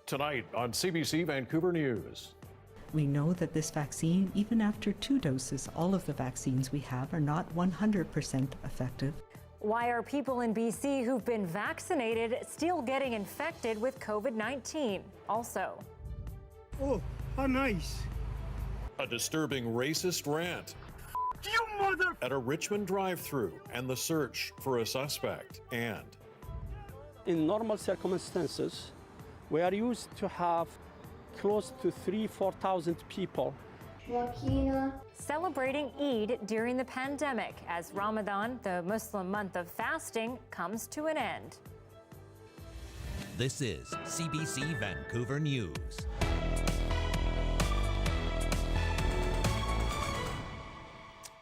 Tonight on CBC Vancouver News. We know that this vaccine, even after 2 doses, all of the vaccines we have are not 100% effective. Why are people in BC who've been vaccinated still getting infected with COVID-19? Also. Oh, how nice. A disturbing racist rant You mother... at a Richmond drive-thru and the search for a suspect. And in normal circumstances, we are used to have close to 4,000 people. Celebrating Eid during the pandemic as Ramadan, the Muslim month of fasting, comes to an end. This is CBC Vancouver News.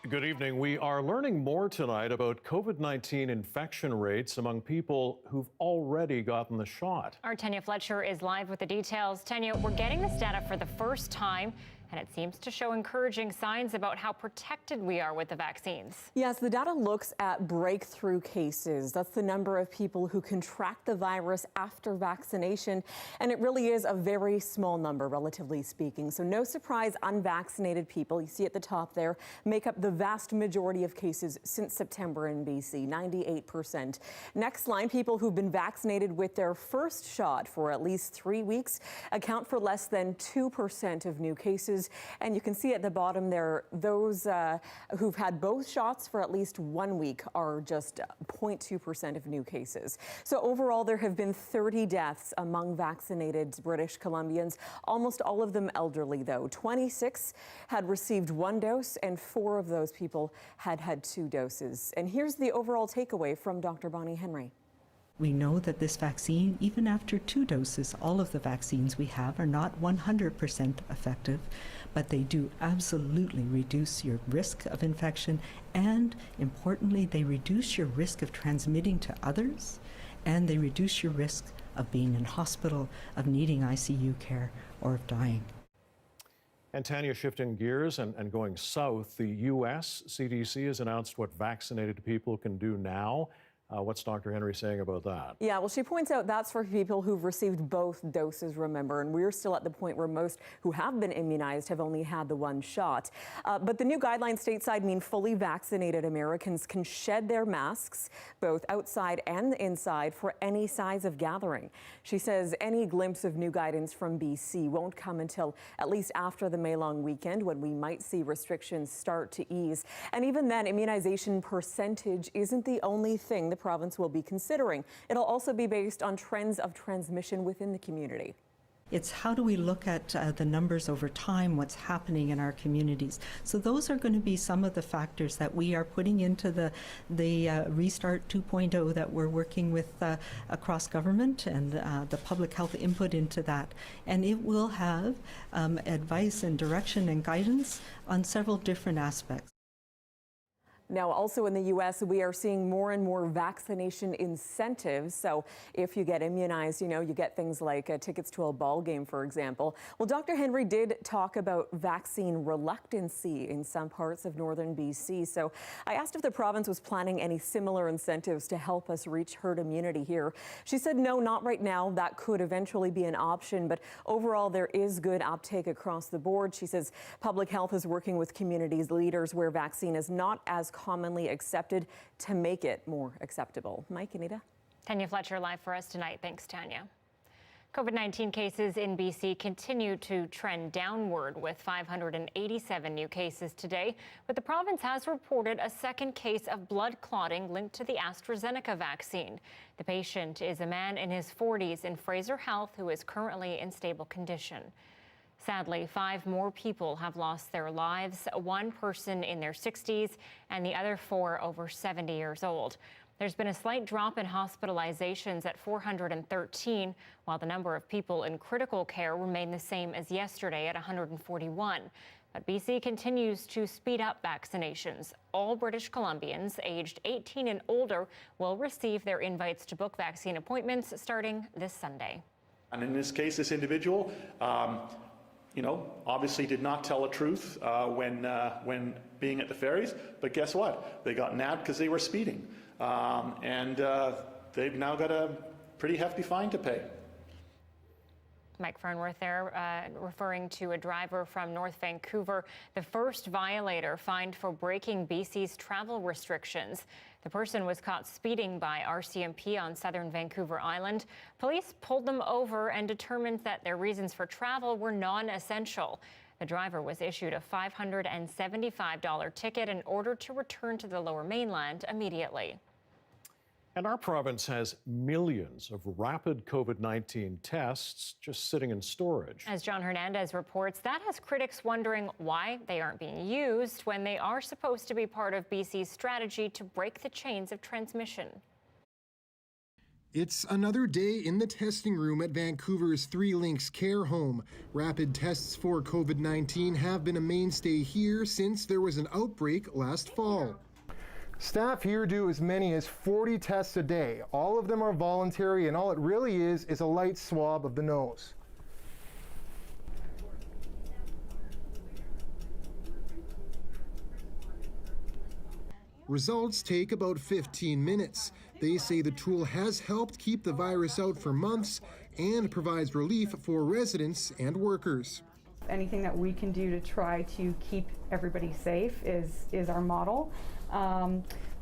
good evening. We are learning more tonight about COVID-19 infection rates among people who've already gotten the shot. Our Tanya Fletcher is live with the details. Tanya, we're getting this data for the first time, and it seems to show encouraging signs about how protected we are with the vaccines. Yes, the data looks at breakthrough cases. That's the number of people who contract the virus after vaccination, and it really is a very small number, relatively speaking. So no surprise, unvaccinated people, you see at the top there, make up the vast majority of cases since September in BC, 98%. Next line, people who've been vaccinated with their first shot for at least 3 weeks account for less than 2% of new cases. And you can see at the bottom there, those who've had both shots for at least 1 week are just 0.2% of new cases. So overall, there have been 30 deaths among vaccinated British Columbians, almost all of them elderly, though. 26 had received 1 dose, and 4 of those people had had 2 doses. And here's the overall takeaway from Dr. Bonnie Henry. We know that this vaccine, even after 2 doses, all of the vaccines we have are not 100% effective, but they do absolutely reduce your risk of infection, and importantly, they reduce your risk of transmitting to others, and they reduce your risk of being in hospital, of needing ICU care, or of dying. And Tanya, shifting gears and going south, the U.S. CDC has announced what vaccinated people can do now. What's Dr. Henry saying about that? Yeah, well, she points out that's for people who've received both doses, remember, and we're still at the point where most who have been immunized have only had the 1 shot. But the new guidelines stateside mean fully vaccinated Americans can shed their masks, both outside and inside, for any size of gathering. She says any glimpse of new guidance from BC won't come until at least after the May-long weekend, when we might see restrictions start to ease. And even then, immunization percentage isn't the only thing the province will be considering. It'll also be based on trends of transmission within the community. It's how do we look at the numbers over time, what's happening in our communities. So those are going to be some of the factors that we are putting into the Restart 2.0 that we're working with across government, and the public health input into that. And it will have advice and direction and guidance on several different aspects. Now, also in the U.S., we are seeing more and more vaccination incentives. So if you get immunized, you know, you get things like tickets to a ball game, for example. Well, Dr. Henry did talk about vaccine reluctancy in some parts of northern BC. So I asked if the province was planning any similar incentives to help us reach herd immunity here. She said, no, not right now. That could eventually be an option. But overall, there is good uptake across the board. She says public health is working with communities leaders where vaccine is not as commonly accepted to make it more acceptable. Mike, Anita? Tanya Fletcher live for us tonight. Thanks, Tanya. COVID-19 cases in BC continue to trend downward with 587 new cases today, but the province has reported a second case of blood clotting linked to the Astrazeneca vaccine. The patient is a man in his 40s in Fraser Health who is currently in stable condition. Sadly, 5 more people have lost their lives, 1 person in their 60s and the other 4 over 70 years old. There's been a slight drop in hospitalizations at 413, while the number of people in critical care remained the same as yesterday at 141. But BC continues to speed up vaccinations. All British Columbians aged 18 and older will receive their invites to book vaccine appointments starting this Sunday. And in this case, this individual, obviously did not tell the truth when being at the ferries, but guess what? They got nabbed because they were speeding. And they've now got a pretty hefty fine to pay. Mike Fernworth there, referring to a driver from North Vancouver, the first violator fined for breaking BC's travel restrictions. The person was caught speeding by RCMP on southern Vancouver Island. Police pulled them over and determined that their reasons for travel were non-essential. The driver was issued a $575 ticket and ordered to return to the Lower Mainland immediately. And our province has millions of rapid COVID-19 tests just sitting in storage. As John Hernandez reports, that has critics wondering why they aren't being used when they are supposed to be part of BC's strategy to break the chains of transmission. It's another day in the testing room at Vancouver's Three Links Care Home. Rapid tests for COVID-19 have been a mainstay here since there was an outbreak last fall. Staff here do as many as 40 tests a day. All of them are voluntary, and all it really is a light swab of the nose. Results take about 15 minutes. They say the tool has helped keep the virus out for months and provides relief for residents and workers. Anything that we can do to try to keep everybody safe is our model.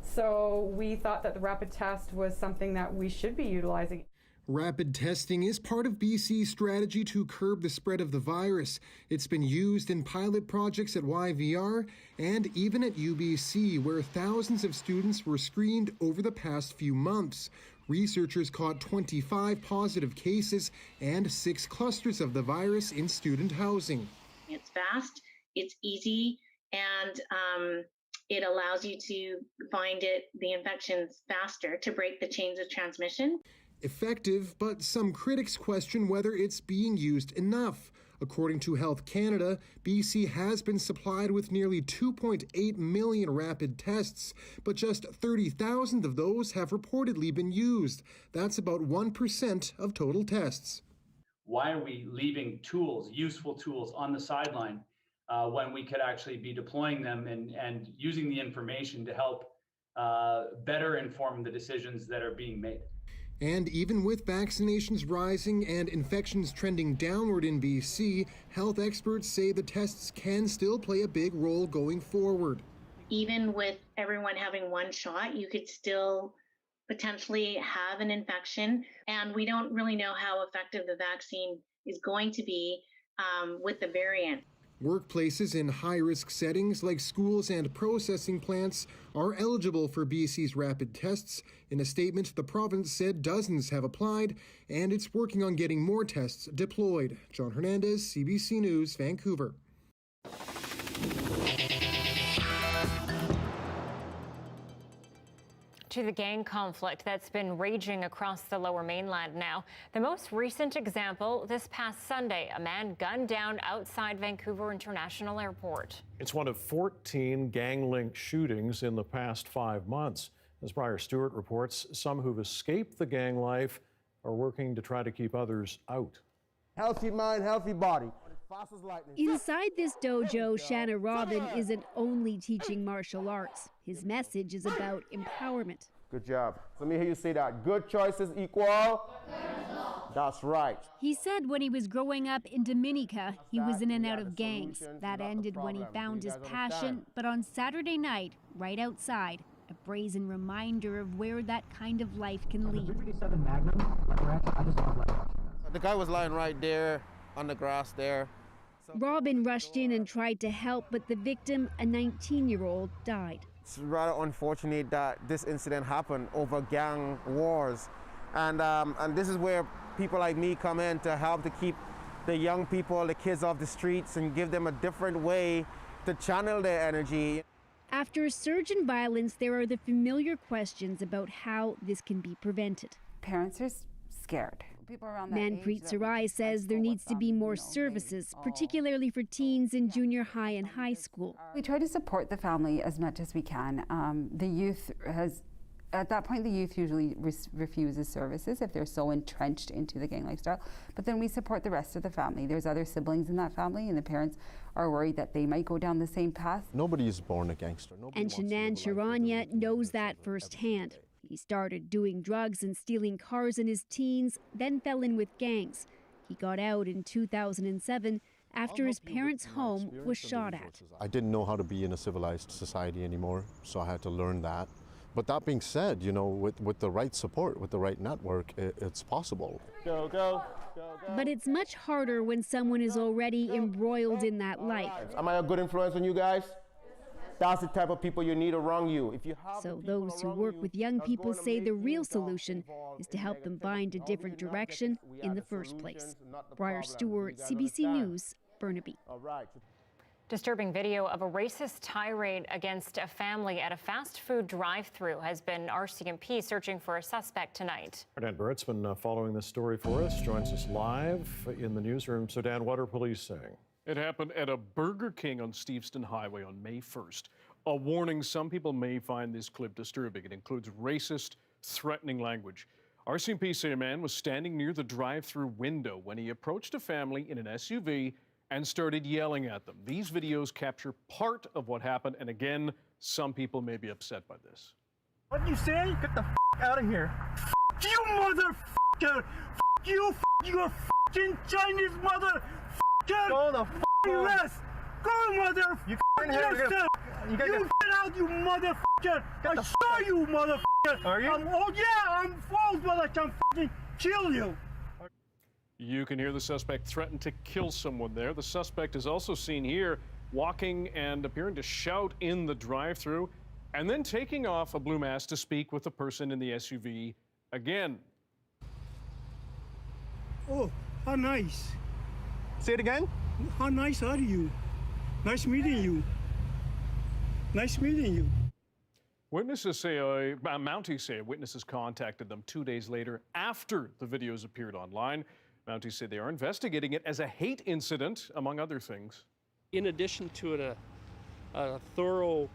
So we thought that the rapid test was something that we should be utilizing. Rapid testing is part of BC's strategy to curb the spread of the virus. It's been used in pilot projects at YVR and even at UBC, where thousands of students were screened over the past few months. Researchers caught 25 positive cases and 6 clusters of the virus in student housing. It's fast, it's easy, and it allows you to find the infections faster to break the chains of transmission. Effective, but some critics question whether it's being used enough. According to Health Canada, BC has been supplied with nearly 2.8 million rapid tests, but just 30,000 of those have reportedly been used. That's about 1% of total tests. Why are we leaving tools, useful tools, on the sideline when we could actually be deploying them and using the information to help better inform the decisions that are being made? And even with vaccinations rising and infections trending downward in BC, health experts say the tests can still play a big role going forward. Even with everyone having one shot, you could still potentially have an infection. And we don't really know how effective the vaccine is going to be with the variant. Workplaces in high-risk settings like schools and processing plants are eligible for BC's rapid tests. In a statement, the province said dozens have applied, and it's working on getting more tests deployed. John Hernandez, CBC News, Vancouver. To the gang conflict that's been raging across the Lower Mainland now. The most recent example this past Sunday, a man gunned down outside Vancouver International Airport. It's one of 14 gang-linked shootings in the past 5 months. As Briar Stewart reports, some who've escaped the gang life are working to try to keep others out. Healthy mind, healthy body. Inside this dojo, Shanna Robin isn't only teaching martial arts. His message is about empowerment. Good job. Let me hear you say that. Good choices equal. That's right. He said when he was growing up in Dominica, he was in and out of gangs. That ended when he found his passion. But on Saturday night, right outside, a brazen reminder of where that kind of life can lead. The guy was lying right there on the grass there. Robin rushed in and tried to help, but the victim, a 19-year-old, died. It's rather unfortunate that this incident happened over gang wars. And this is where people like me come in to help to keep the young people, the kids off the streets and give them a different way to channel their energy. After a surge in violence, there are the familiar questions about how this can be prevented. Parents are scared. People around that Manpreet Sarai says there needs to be more services, particularly for teens in junior high and high school. We try to support the family as much as we can. The youth at that point, the youth usually refuses services if they're so entrenched into the gang lifestyle. But then we support the rest of the family. There's other siblings in that family, and the parents are worried that they might go down the same path. Nobody is born a gangster. And Shanann Sharanya knows that firsthand. He started doing drugs and stealing cars in his teens, then fell in with gangs. He got out in 2007 after his parents' home was shot at. I didn't know how to be in a civilized society anymore, so I had to learn that. But that being said, you know, with the right support, with the right network, it's possible. Go, go, go, go. But it's much harder when someone is already embroiled in that life. Am I a good influence on you guys? That's the type of people you need around you. If you have So those who work with young people say the real solution is to help them find a different direction in the first place. Briar Stewart, CBC News, Burnaby. Disturbing video of a racist tirade against a family at a fast food drive-thru has been RCMP searching for a suspect tonight. Dan Burrett's been following this story for us, joins us live in the newsroom. So Dan, what are police saying? It happened at a Burger King on Steveston Highway on May 1st. A warning, some people may find this clip disturbing. It includes racist, threatening language. RCMP say a man was standing near the drive-thru window when he approached a family in an SUV and started yelling at them. These videos capture part of what happened, and again, some people may be upset by this. What you say? Get the out of here. You motherfucker! You, you're fucking Chinese motherfucker! Go the west! Go motherfucker yourself! You get out, you motherfucker! I saw you, motherfucker! Are you? Oh yeah, I'm false, but I can fucking kill you! You can hear the suspect threaten to kill someone there. The suspect is also seen here walking and appearing to shout in the drive-thru and then taking off a blue mask to speak with the person in the SUV again. Oh, how nice. Say it again. How nice are you? Nice meeting you. Nice meeting you. Witnesses say, Mounties say witnesses contacted them 2 days later after the videos appeared online. Mounties say they are investigating it as a hate incident, among other things. In addition to a thorough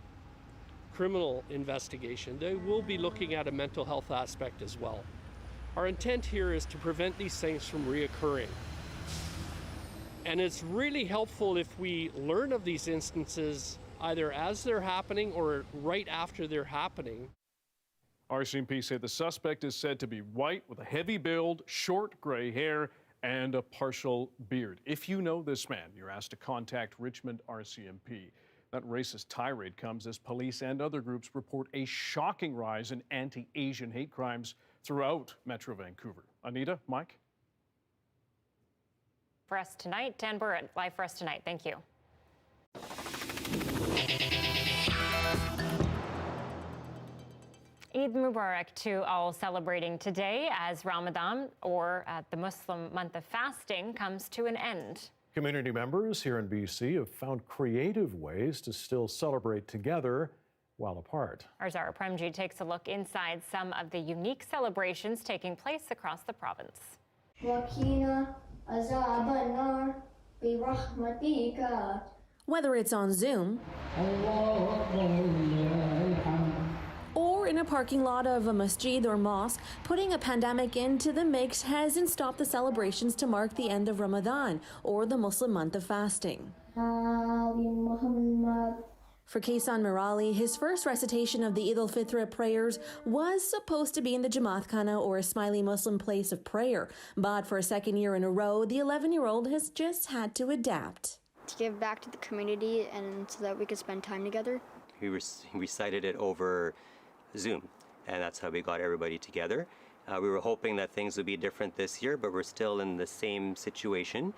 criminal investigation, they will be looking at a mental health aspect as well. Our intent here is to prevent these things from reoccurring. And it's really helpful if we learn of these instances either as they're happening or right after they're happening. RCMP say the suspect is said to be white with a heavy build, short gray hair, and a partial beard. If you know this man, you're asked to contact Richmond RCMP. That racist tirade comes as police and other groups report a shocking rise in anti-Asian hate crimes throughout Metro Vancouver. Anita, Mike? For us tonight, Dan Burrett, live for us tonight. Thank you. Eid Mubarak to all celebrating today as Ramadan, or the Muslim month of fasting, comes to an end. Community members here in BC have found creative ways to still celebrate together while apart. Our Zara Premji takes a look inside some of the unique celebrations taking place across the province. Whether it's on Zoom or in a parking lot of a masjid or mosque, putting a pandemic into the mix hasn't stopped the celebrations to mark the end of Ramadan, or the Muslim month of fasting. For Kaysan Mirali, his first recitation of the Eid al-Fitr prayers was supposed to be in the Jamaat Khana, or a smiley Muslim place of prayer. But for a second year in a row, the 11-year-old has just had to adapt. To give back to the community and so that we could spend time together. We recited it over Zoom, and that's how we got everybody together. We were hoping that things would be different this year, but we're still in the same situation.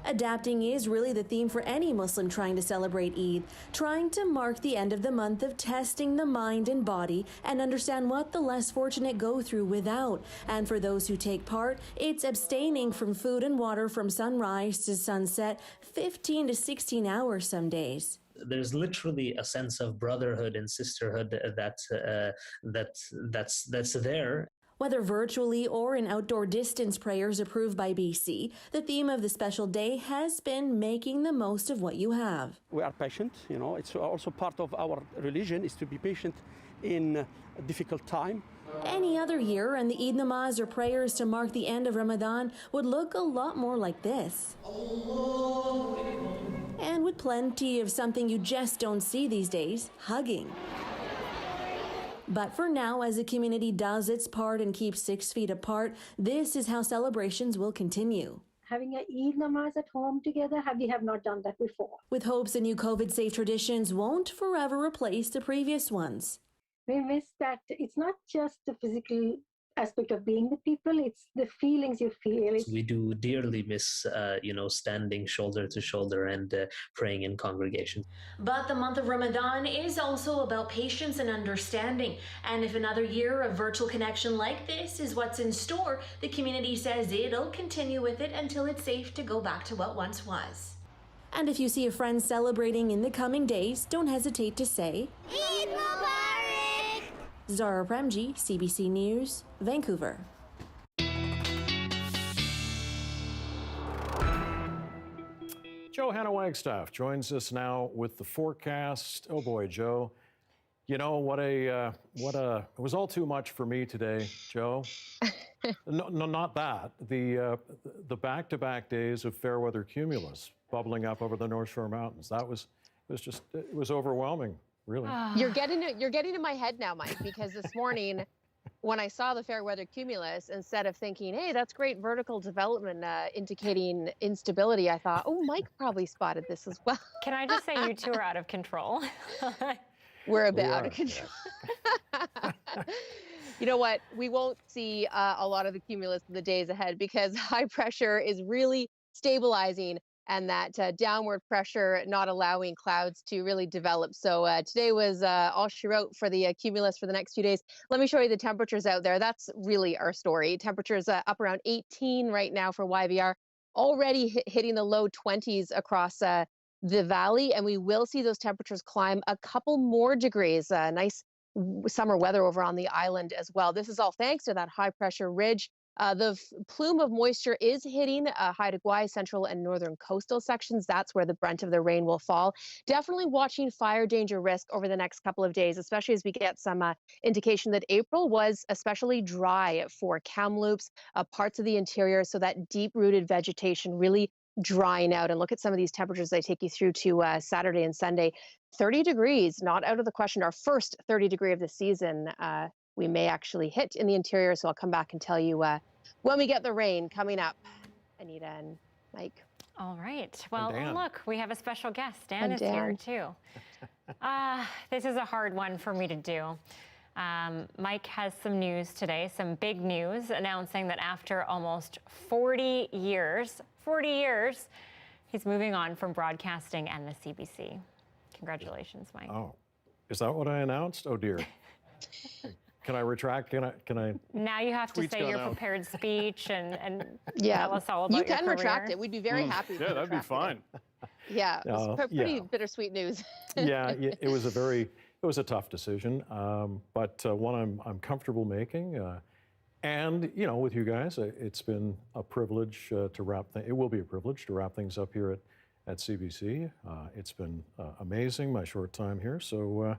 Adapting is really the theme for any Muslim trying to celebrate Eid, trying to mark the end of the month of testing the mind and body and understand what the less fortunate go through without. And for those who take part, it's abstaining from food and water from sunrise to sunset, 15 to 16 hours some days. There's literally a sense of brotherhood and sisterhood that's there. Whether virtually or in outdoor distance prayers approved by BC, the theme of the special day has been making the most of what you have. We are patient, you know, it's also part of our religion is to be patient in a difficult time. Any other year, and the Eid namaz or prayers to mark the end of Ramadan would look a lot more like this. And with plenty of something you just don't see these days, hugging. But for now, as the community does its part and keeps 6 feet apart, this is how celebrations will continue. Having an Eid namaz at home together, we have not done that before. With hopes the new COVID-safe traditions won't forever replace the previous ones. We miss that it's not just the physical aspect of being with people, it's the feelings you feel. We do dearly miss, standing shoulder to shoulder and praying in congregation. But the month of Ramadan is also about patience and understanding. And if another year of virtual connection like this is what's in store, the community says it'll continue with it until it's safe to go back to what once was. And if you see a friend celebrating in the coming days, don't hesitate to say, Eid Mubarak! Zara Premji, CBC News, Vancouver. Johanna Wagstaffe joins us now with the forecast. Oh boy, Joe. You know, it was all too much for me today, Joe. No, not that. The back-to-back days of fair weather cumulus bubbling up over the North Shore Mountains. It was overwhelming, really. You're getting in my head now, Mike, because this morning when I saw the fair weather cumulus, instead of thinking, hey, that's great vertical development indicating instability, I thought, oh, Mike probably spotted this as well. Can I just say you two are out of control? We're a bit out of control. Yeah. You know what? We won't see a lot of the cumulus in the days ahead because high pressure is really stabilizing and that downward pressure not allowing clouds to really develop. So today was all she wrote for the cumulus for the next few days. Let me show you the temperatures out there. That's really our story. Temperatures up around 18 right now for YVR, already hitting the low 20s across the valley, and we will see those temperatures climb a couple more degrees. Nice summer weather over on the island as well. This is all thanks to that high pressure ridge. The plume of moisture is hitting Haida Gwaii central and northern coastal sections. That's where the brunt of the rain will fall. Definitely watching fire danger risk over the next couple of days, especially as we get some indication that April was especially dry for Kamloops, parts of the interior. So that deep-rooted vegetation really drying out. And look at some of these temperatures they take you through to Saturday and Sunday. 30 degrees, not out of the question. Our first 30 degree of the season we may actually hit in the interior. So I'll come back and tell you when we get the rain coming up. Anita and Mike. All right. Well, look, we have a special guest. Dan is here too. This is a hard one for me to do. Mike has some news today, some big news, announcing that after almost 40 years, he's moving on from broadcasting and the CBC. Congratulations, Mike. Oh, is that what I announced? Oh dear. Can I retract? Can I? Now you have to say your prepared speech and yeah, tell us all about your career. You can retract it. We'd be very happy. Yeah, that'd be fine. Yeah, it's pretty bittersweet news. Yeah, it was a tough decision, but one I'm comfortable making. And with you guys, it's been a privilege to wrap. It will be a privilege to wrap things up here at CBC. It's been amazing my short time here. So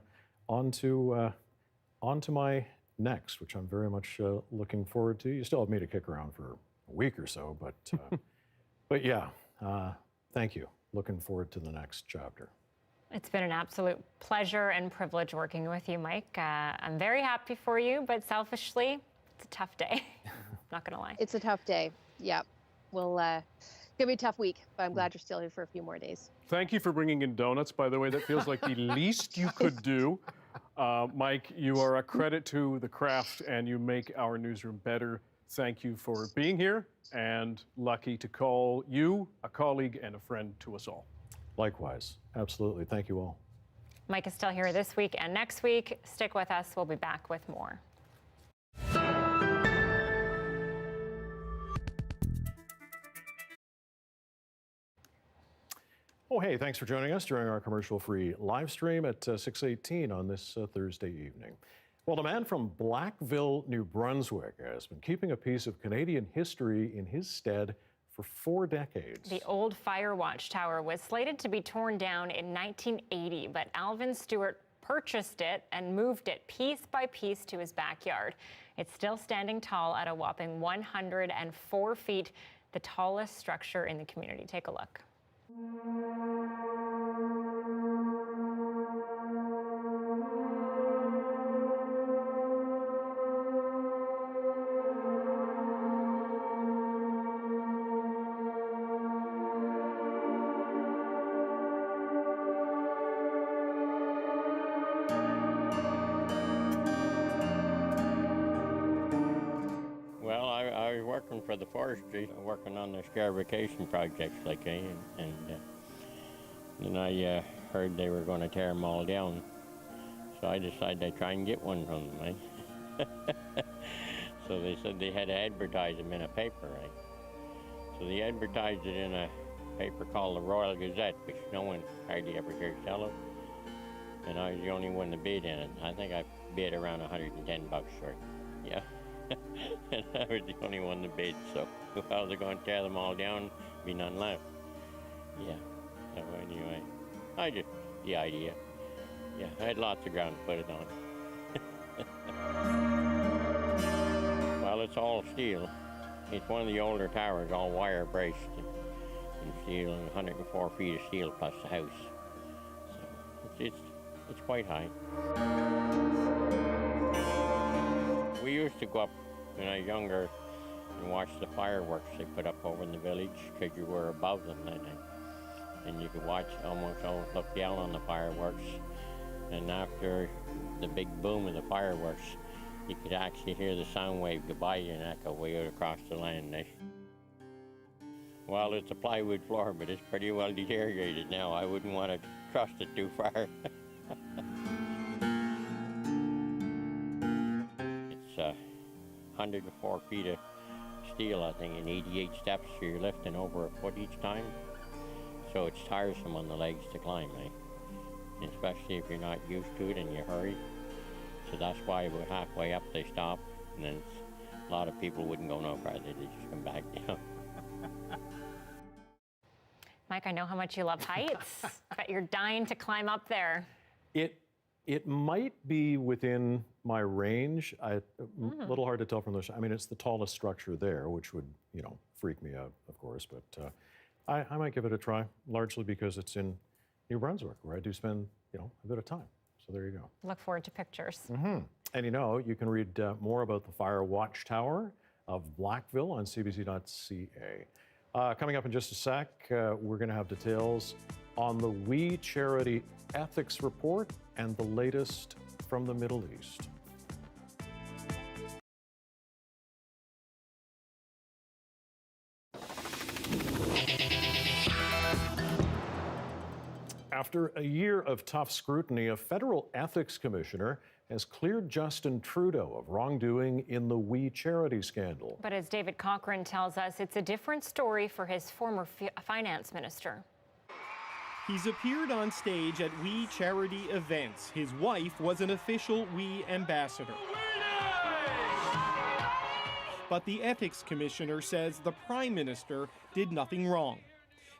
on to my next, which I'm very much looking forward to. You still have me to kick around for a week or so, but yeah, thank you. Looking forward to the next chapter. It's been an absolute pleasure and privilege working with you, Mike. I'm very happy for you, but selfishly, it's a tough day. Not gonna lie. It's a tough day. Yeah, well, it's gonna be a tough week, but I'm glad you're still here for a few more days. Thank you for bringing in donuts, by the way. That feels like the least you could do. Mike, you are a credit to the craft and you make our newsroom better. Thank you for being here and lucky to call you a colleague and a friend to us all. Likewise. Absolutely. Thank you all. Mike is still here this week and next week. Stick with us. We'll be back with more. Oh, hey, thanks for joining us during our commercial-free live stream at 6:18 on this Thursday evening. Well, a man from Blackville, New Brunswick has been keeping a piece of Canadian history in his stead for 4 decades. The old fire watchtower was slated to be torn down in 1980, but Alvin Stewart purchased it and moved it piece by piece to his backyard. It's still standing tall at a whopping 104 feet, the tallest structure in the community. Take a look. working for the forestry, working on their scarification projects, like, and then I heard they were going to tear them all down. So I decided I'd try and get one from them, right? So they said they had to advertise them in a paper, right? So they advertised it in a paper called the Royal Gazette, which no one hardly ever hears tell of. And I was the only one to bid in it. I think I bid around $110 short. Yeah. And I was the only one to bid, so if I was going to tear them all down, there'd be none left. Yeah. So anyway, the idea. Yeah, I had lots of ground to put it on. Well, it's all steel. It's one of the older towers, all wire braced and steel, and 104 feet of steel plus the house. So it's quite high. We used to go up when I was younger and watch the fireworks they put up over in the village, because you were above them then, and you could watch, almost look down on the fireworks. And after the big boom of the fireworks, you could actually hear the sound wave goodbye and echo way out across the land. Well, it's a plywood floor, but it's pretty well deteriorated now. I wouldn't want to trust it too far. It's 104 feet of steel, I think, and 88 steps, so you're lifting over a foot each time. So it's tiresome on the legs to climb, especially if you're not used to it and you hurry. So that's why about halfway up they stop, and then a lot of people wouldn't go no further, they just come back down. Mike, I know how much you love heights, but you're dying to climb up there. It might be within my range. A little hard to tell from the. I mean, it's the tallest structure there, which would freak me out, of course. But I might give it a try, largely because it's in New Brunswick, where I do spend a bit of time. So there you go. Look forward to pictures. And you can read more about the fire watchtower of Blackville on cbc.ca. Coming up in just a sec, we're going to have details on the We Charity Ethics Report and the latest from the Middle East. After a year of tough scrutiny, a federal ethics commissioner has cleared Justin Trudeau of wrongdoing in the We Charity scandal. But as David Cochrane tells us, it's a different story for his former finance minister. He's appeared on stage at We Charity events. His wife was an official We ambassador. But the ethics commissioner says the prime minister did nothing wrong.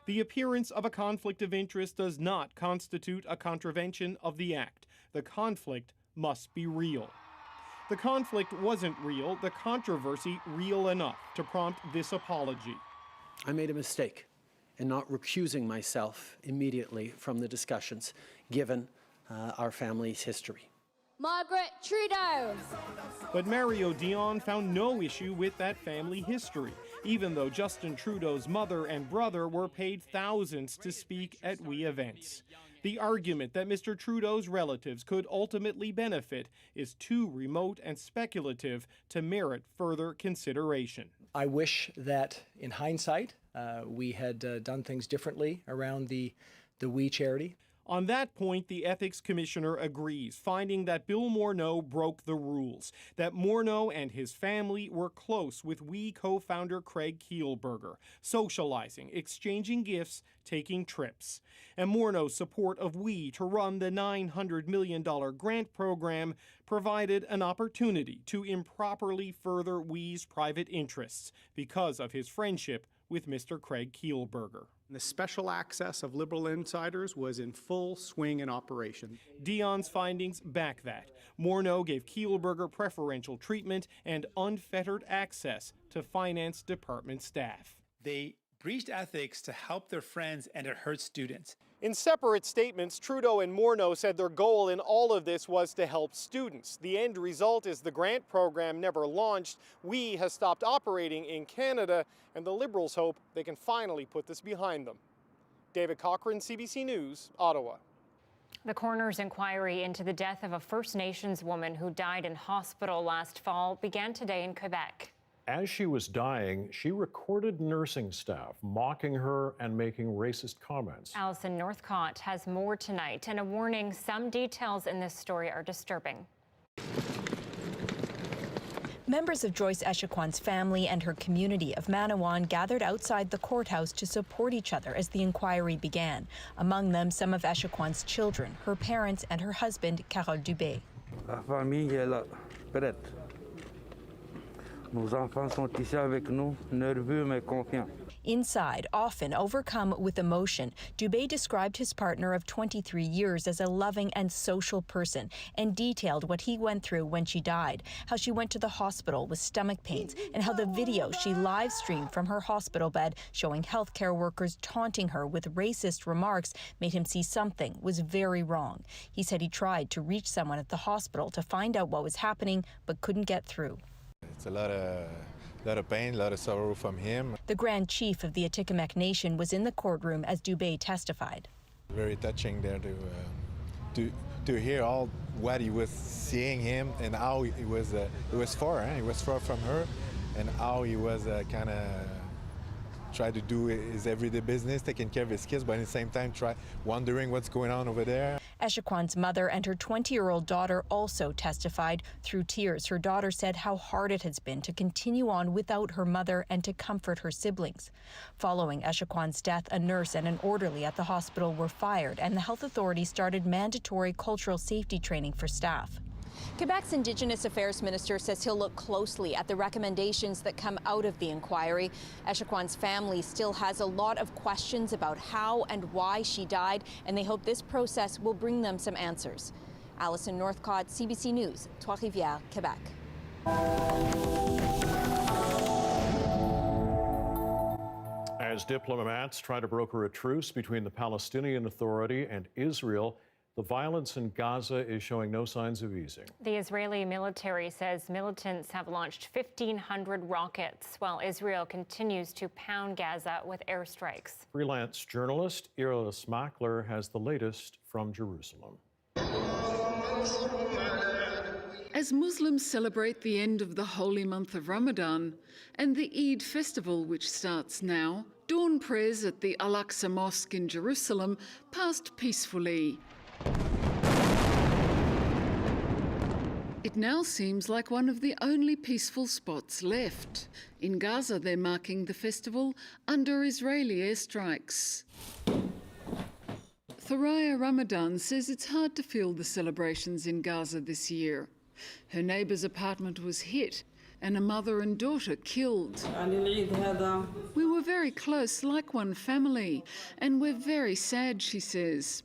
The appearance of a conflict of interest does not constitute a contravention of the act. The conflict must be real. The conflict wasn't real, the controversy real enough to prompt this apology. I made a mistake in not recusing myself immediately from the discussions, given our family's history. Margaret Trudeau. But Mario Dion found no issue with that family history, even though Justin Trudeau's mother and brother were paid thousands to speak at We events. The argument that Mr. Trudeau's relatives could ultimately benefit is too remote and speculative to merit further consideration. I wish that, in hindsight, we had done things differently around the We Charity. On that point, the ethics commissioner agrees, finding that Bill Morneau broke the rules, that Morneau and his family were close with We co-founder Craig Kielburger, socializing, exchanging gifts, taking trips. And Morneau's support of We to run the $900 million grant program provided an opportunity to improperly further We's private interests because of his friendship with Mr. Craig Kielburger. The special access of Liberal insiders was in full swing and operation. Dion's findings back that. Morneau gave Kielburger preferential treatment and unfettered access to finance department staff. They breached ethics to help their friends, and it hurt students. In separate statements, Trudeau and Morneau said their goal in all of this was to help students. The end result is the grant program never launched. We has stopped operating in Canada, and the Liberals hope they can finally put this behind them. David Cochrane, CBC News, Ottawa. The coroner's inquiry into the death of a First Nations woman who died in hospital last fall began today in Quebec. As she was dying, she recorded nursing staff mocking her and making racist comments. Alison Northcott has more tonight, and a warning: some details in this story are disturbing. Members of Joyce Echaquan's family and her community of Manawan gathered outside the courthouse to support each other as the inquiry began. Among them, some of Echaquan's children, her parents, and her husband, Carole Dubé. La famille est là, prête. Nos enfants sont ici avec nous, nerveux mais confiants. Inside, often overcome with emotion, Dubé described his partner of 23 years as a loving and social person and detailed what he went through when she died, how she went to the hospital with stomach pains, and how the video she live-streamed from her hospital bed showing healthcare workers taunting her with racist remarks made him see something was very wrong. He said he tried to reach someone at the hospital to find out what was happening but couldn't get through. It's a lot of pain, a lot of sorrow from him. The Grand Chief of the Atikamekw Nation was in the courtroom as Dubé testified. Very touching there to hear all what he was seeing him and how it was far from her, and how he was kind of try to do his everyday business, taking care of his kids, but at the same time wondering what's going on over there. Echaquan's mother and her 20-year-old daughter also testified. Through tears, her daughter said how hard it has been to continue on without her mother and to comfort her siblings. Following Echaquan's death, a nurse and an orderly at the hospital were fired, and the health authorities started mandatory cultural safety training for staff. Quebec's Indigenous Affairs Minister says he'll look closely at the recommendations that come out of the inquiry. Echaquan's family still has a lot of questions about how and why she died, and they hope this process will bring them some answers. Alison Northcott, CBC News, Trois-Rivières, Quebec. As diplomats try to broker a truce between the Palestinian Authority and Israel, the violence in Gaza is showing no signs of easing. The Israeli military says militants have launched 1,500 rockets, while Israel continues to pound Gaza with airstrikes. Freelance journalist Iris Mackler has the latest from Jerusalem. As Muslims celebrate the end of the holy month of Ramadan and the Eid festival, which starts now, dawn prayers at the Al-Aqsa Mosque in Jerusalem passed peacefully. It now seems like one of the only peaceful spots left. In Gaza, they're marking the festival under Israeli airstrikes. Thoraya Ramadan says it's hard to feel the celebrations in Gaza this year. Her neighbour's apartment was hit and a mother and daughter killed. We were very close, like one family, and we're very sad, she says.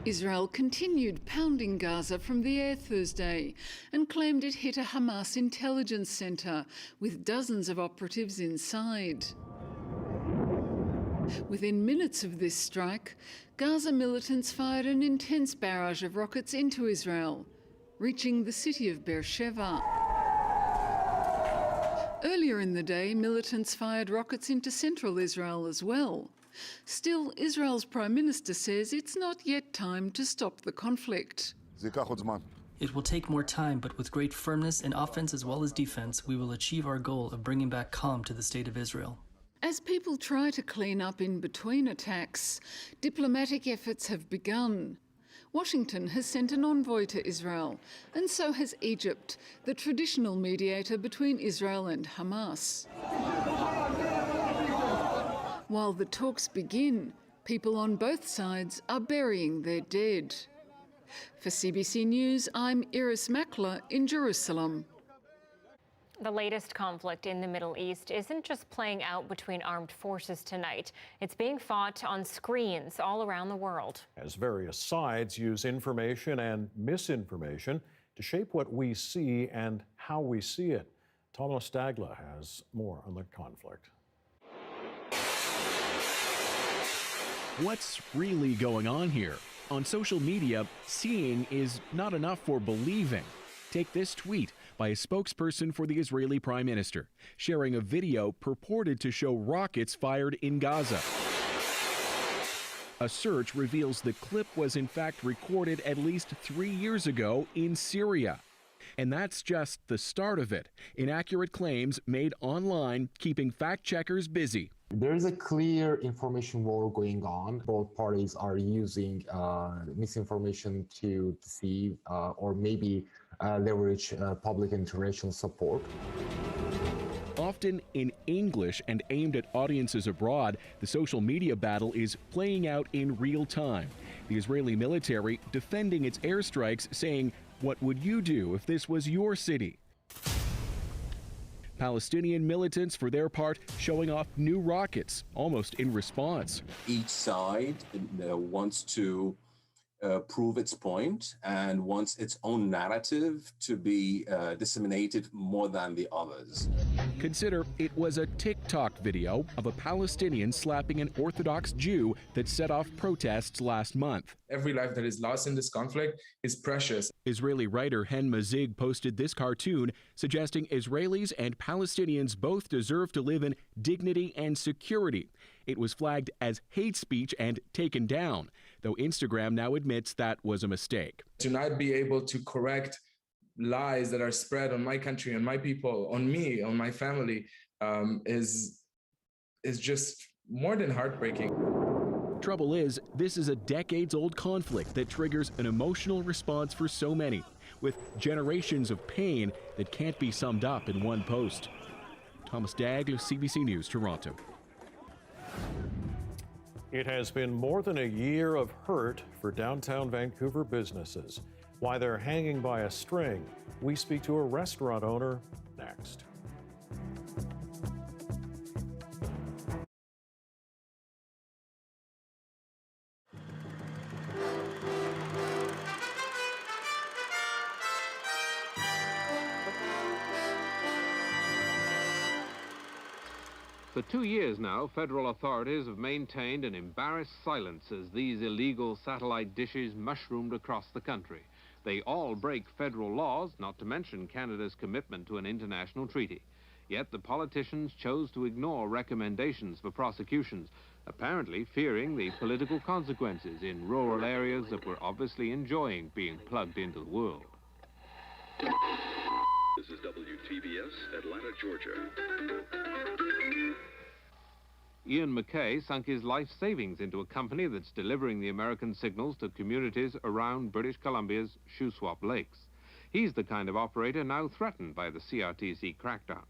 Israel continued pounding Gaza from the air Thursday and claimed it hit a Hamas intelligence centre with dozens of operatives inside. Within minutes of this strike, Gaza militants fired an intense barrage of rockets into Israel, reaching the city of Beersheba. Earlier in the day, militants fired rockets into central Israel as well. Still, Israel's Prime Minister says it's not yet time to stop the conflict. It will take more time, but with great firmness in offense as well as defense, we will achieve our goal of bringing back calm to the state of Israel. As people try to clean up in between attacks, diplomatic efforts have begun. Washington has sent an envoy to Israel, and so has Egypt, the traditional mediator between Israel and Hamas. While the talks begin, people on both sides are burying their dead. For CBC News, I'm Iris Mackler in Jerusalem. The latest conflict in the Middle East isn't just playing out between armed forces tonight. It's being fought on screens all around the world. As various sides use information and misinformation to shape what we see and how we see it. Thomas Stagla has more on the conflict. What's really going on here? On social media, seeing is not enough for believing. Take this tweet by a spokesperson for the Israeli Prime Minister, sharing a video purported to show rockets fired in Gaza. A search reveals the clip was in fact recorded at least 3 years ago in Syria. And that's just the start of it. Inaccurate claims made online, keeping fact checkers busy. There is a clear information war going on. Both parties are using misinformation to deceive or maybe leverage public international support. Often in English and aimed at audiences abroad, the social media battle is playing out in real time. The Israeli military defending its airstrikes, saying, "What would you do if this was your city?" Palestinian militants, for their part, showing off new rockets, almost in response. Each side wants to prove its point and wants its own narrative to be disseminated more than the others. Consider it was a TikTok video of a Palestinian slapping an Orthodox Jew that set off protests last month. Every life that is lost in this conflict is precious. Israeli writer Hen Mazig posted this cartoon suggesting Israelis and Palestinians both deserve to live in dignity and security. It was flagged as hate speech and taken down, though Instagram now admits that was a mistake. To not be able to correct lies that are spread on my country, on my people, on me, on my family, is just more than heartbreaking. Trouble is, this is a decades-old conflict that triggers an emotional response for so many, with generations of pain that can't be summed up in one post. Thomas Daigle, CBC News, Toronto. It has been more than a year of hurt for downtown Vancouver businesses. Why they're hanging by a string. We speak to a restaurant owner next. For 2 years now, federal authorities have maintained an embarrassed silence as these illegal satellite dishes mushroomed across the country. They all break federal laws, not to mention Canada's commitment to an international treaty. Yet the politicians chose to ignore recommendations for prosecutions, apparently fearing the political consequences in rural areas that were obviously enjoying being plugged into the world. This is WTBS, Atlanta, Georgia. Ian MacKay sunk his life savings into a company that's delivering the American signals to communities around British Columbia's Shuswap Lakes. He's the kind of operator now threatened by the CRTC crackdown.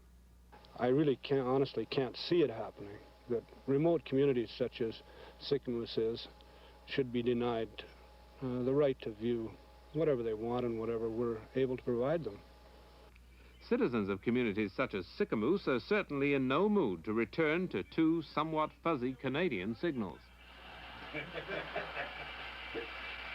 I really honestly can't see it happening, that remote communities such as Sycamoose is should be denied the right to view whatever they want and whatever we're able to provide them. Citizens of communities such as Sycamoose are certainly in no mood to return to two somewhat fuzzy Canadian signals.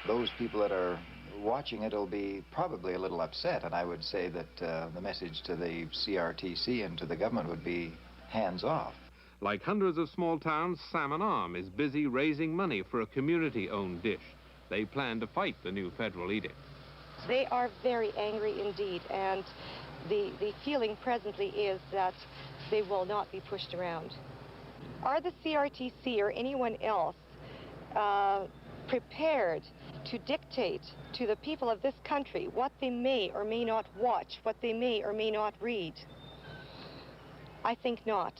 Those people that are watching it will be probably a little upset, and I would say that the message to the CRTC and to the government would be hands off. Like hundreds of small towns, Salmon Arm is busy raising money for a community-owned dish. They plan to fight the new federal edict. They are very angry indeed, and the feeling presently is that they will not be pushed around. Are the CRTC or anyone else prepared to dictate to the people of this country what they may or may not watch, what they may or may not read? I think not.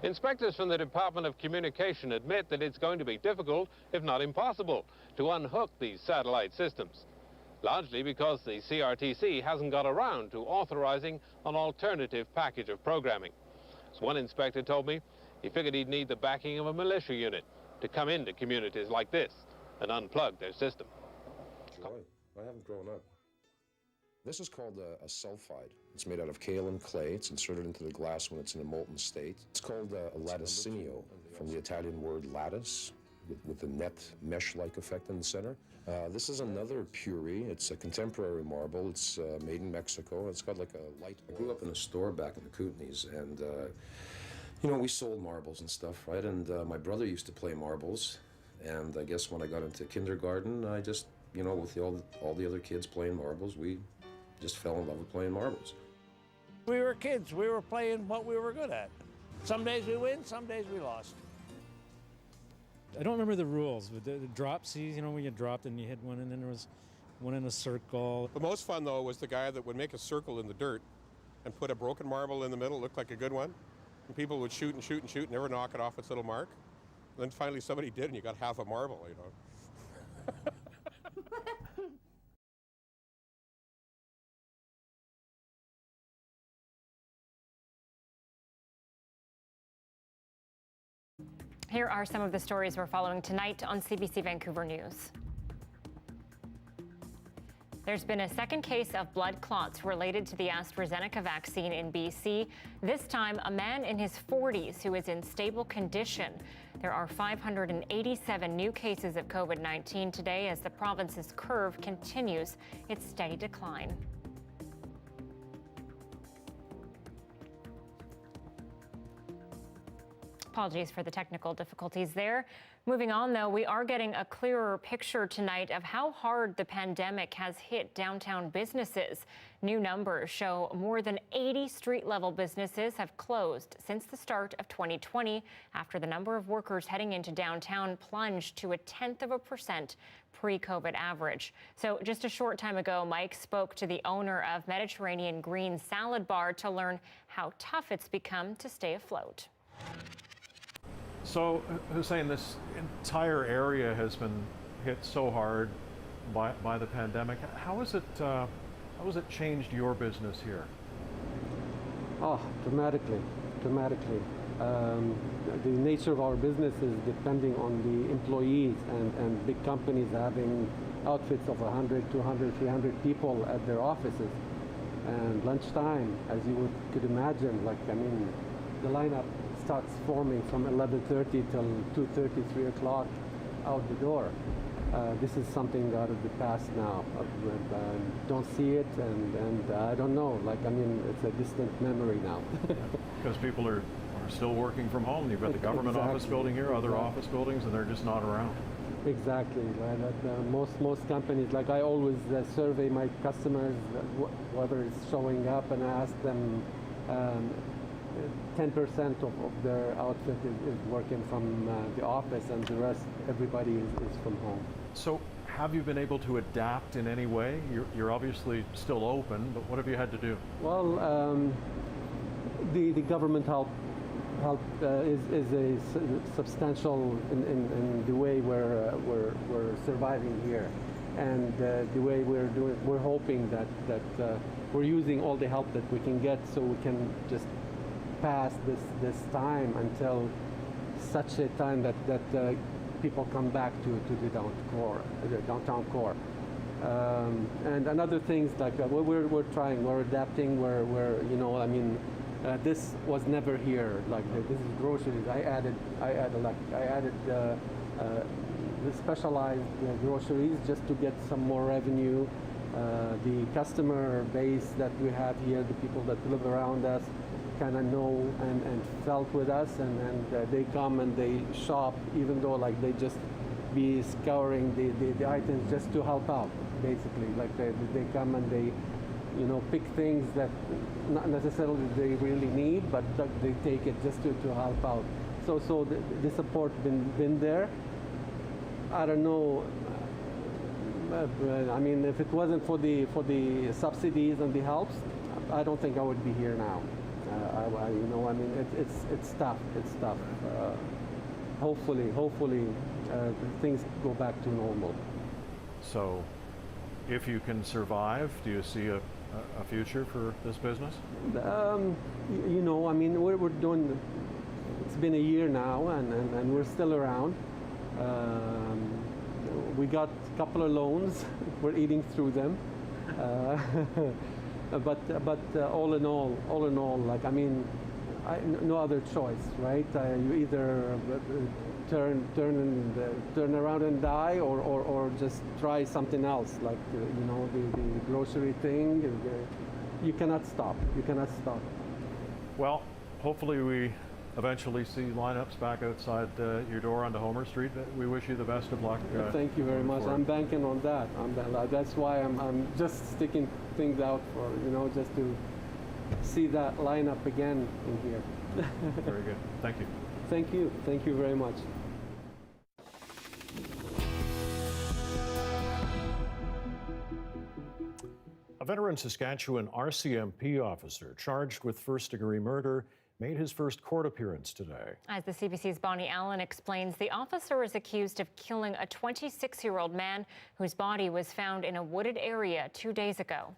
Inspectors from the Department of Communication admit that it's going to be difficult, if not impossible, to unhook these satellite systems, largely because the CRTC hasn't got around to authorizing an alternative package of programming. As one inspector told me, he figured he'd need the backing of a militia unit to come into communities like this and unplug their system. Joy, I haven't grown up. This is called a sulfide. It's made out of kaolin clay. It's inserted into the glass when it's in a molten state. It's called a latticinio, from the Italian word lattice, with the net mesh-like effect in the center. This is another Puri. It's a contemporary marble. It's made in Mexico. It's got like a light. I grew up in a store back in the Kootenays, and you know, we sold marbles and stuff, right? And my brother used to play marbles, and I guess when I got into kindergarten, I just, you know, with all the other kids playing marbles, we just fell in love with playing marbles. We were kids. We were playing what we were good at. Some days we win, some days we lost. I don't remember the rules, but the drop seas, you know, when you dropped and you hit one, and then there was one in a circle. The most fun, though, was the guy that would make a circle in the dirt and put a broken marble in the middle, looked like a good one. And people would shoot and shoot and shoot, never knock it off its little mark. And then finally somebody did, and you got half a marble, you know. Here are some of the stories we're following tonight on CBC Vancouver News. There's been a second case of blood clots related to the Astrazeneca vaccine in BC. This time, a man in his 40s who is in stable condition. There are 587 new cases of COVID-19 today as the province's curve continues its steady decline. Apologies for the technical difficulties there. Moving on, though, we are getting a clearer picture tonight of how hard the pandemic has hit downtown businesses. New numbers show more than 80 street-level businesses have closed since the start of 2020 after the number of workers heading into downtown plunged to 0.1% pre-COVID average. So just a short time ago, Mike spoke to the owner of Mediterranean Green Salad Bar to learn how tough it's become to stay afloat. So, Hussein, this entire area has been hit so hard by the pandemic. How has it changed your business here? Oh, dramatically. The nature of our business is depending on the employees and big companies having outfits of 100, 200, 300 people at their offices. And lunchtime, as you could imagine, the lineup starts forming from 11:30 till 2:30, 3 o'clock out the door. This is something out of the past now. Don't see it, and I don't know. It's a distant memory now. Because people are still working from home. You've got the government office building here, other office buildings, and they're just not around. Exactly. Most companies, I always survey my customers, whether it's showing up, and I ask them. 10% of their outfit is working from the office, and the rest, everybody is from home. So have you been able to adapt in any way? You're obviously still open, but what have you had to do? Well, the government help is a substantial in the way we're surviving here, and the way we're hoping that we're using all the help that we can get, so we can just pass this time until such a time that people come back to the downtown core. And another things we're trying, we're adapting, this was never here. This is groceries. I added the specialized groceries just to get some more revenue. The customer base that we have here, the people that live around us, kind of know and felt with us, and they come and they shop, even though they just be scouring the items just to help out, basically. They come and they pick things that not necessarily they really need, but they take it just to help out. So the support been there. I don't know. If it wasn't for the subsidies and the helps, I don't think I would be here now. It's tough. It's tough. Hopefully, things go back to normal. So, if you can survive, do you see a future for this business? We're doing. It's been a year now, and we're still around. We got a couple of loans. We're eating through them. But all in all, no other choice, right? You either turn around and die, or just try something else, the grocery thing. You cannot stop. Well, hopefully we eventually see lineups back outside your door onto Homer Street. We wish you the best of luck. Thank you very much. I'm banking on that. That's why I'm just sticking things out for, just to see that lineup again in here. Very good. Thank you. Thank you. Thank you very much. veteran Saskatchewan RCMP officer charged with first-degree murder made his first court appearance today. As the CBC's Bonnie Allen explains, the officer is accused of killing a 26-year-old man whose body was found in a wooded area 2 days ago.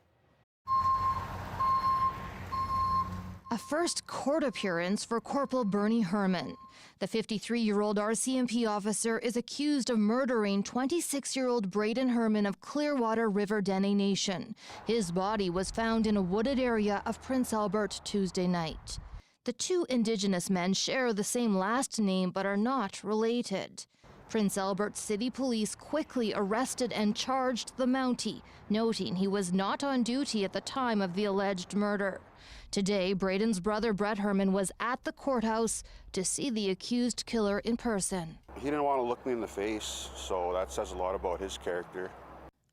A first court appearance for Corporal Bernie Herman. The 53-year-old RCMP officer is accused of murdering 26-year-old Braden Herman of Clearwater River Dene Nation. His body was found in a wooded area of Prince Albert Tuesday night. The two Indigenous men share the same last name but are not related. Prince Albert City Police quickly arrested and charged the Mountie, noting he was not on duty at the time of the alleged murder. Today, Braden's brother Brett Herman was at the courthouse to see the accused killer in person. He didn't want to look me in the face, so that says a lot about his character.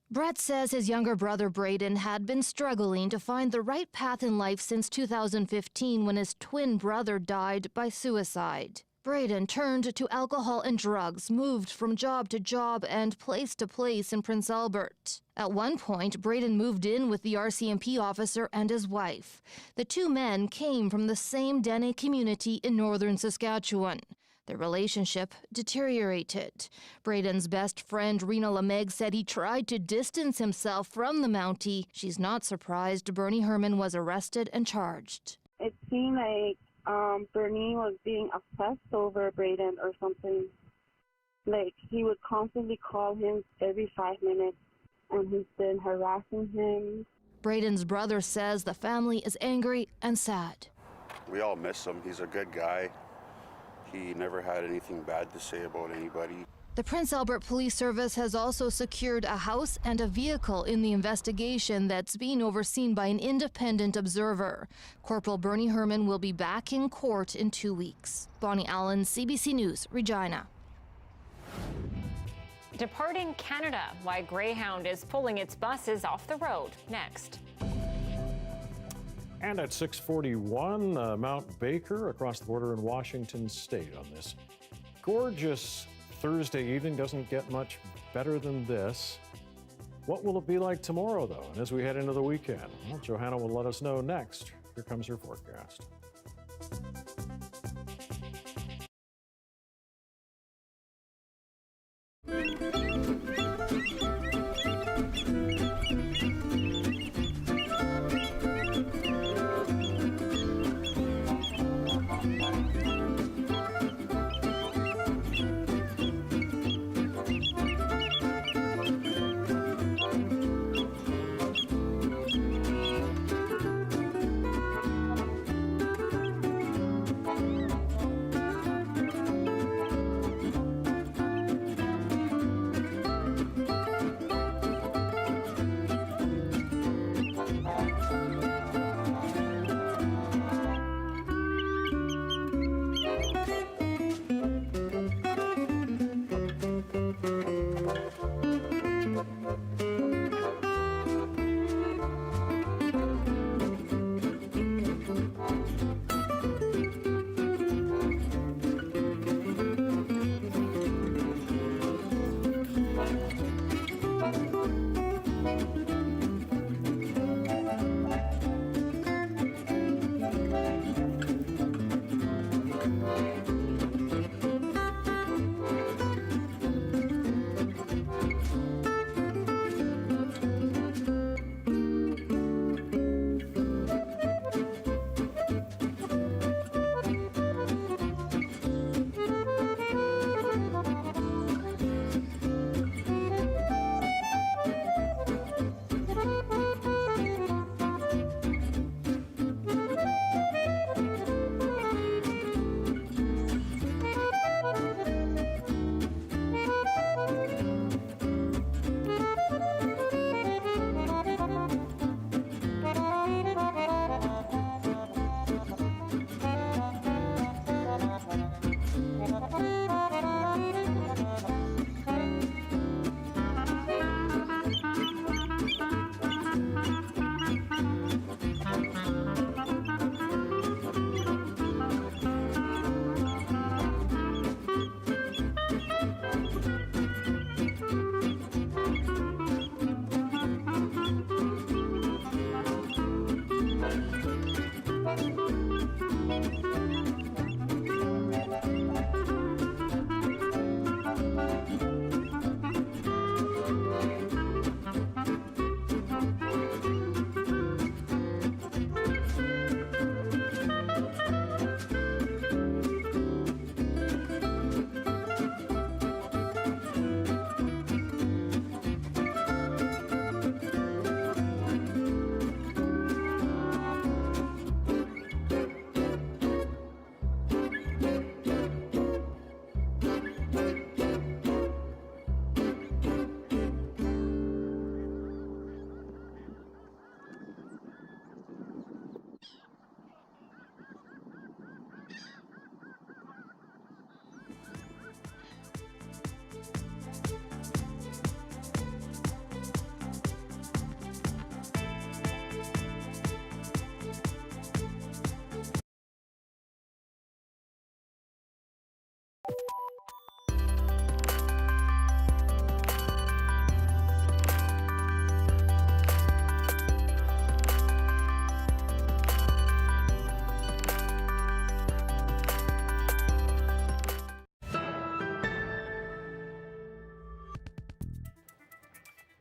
Brett says his younger brother Braden had been struggling to find the right path in life since 2015 when his twin brother died by suicide. Braden turned to alcohol and drugs, moved from job to job and place to place in Prince Albert. At one point, Braden moved in with the RCMP officer and his wife. The two men came from the same Dene community in northern Saskatchewan. Their relationship deteriorated. Braden's best friend, Rena Lemeg, said he tried to distance himself from the Mountie. She's not surprised Bernie Herman was arrested and charged. It seemed like Bernie was being obsessed over Braden or something. Like, he would constantly call him every 5 minutes, and he's been harassing him. Braden's brother says the family is angry and sad. We all miss him. He's a good guy. He never had anything bad to say about anybody. The Prince Albert Police Service has also secured a house and a vehicle in the investigation that's being overseen by an independent observer. Corporal Bernie Herman will be back in court in 2 weeks. Bonnie Allen, CBC News, Regina. Departing Canada, why Greyhound is pulling its buses off the road. Next. And at 6:41, Mount Baker across the border in Washington State on this gorgeous Thursday evening. Doesn't get much better than this. What will it be like tomorrow, though, and as we head into the weekend? Well, Johanna will let us know next. Here comes her forecast.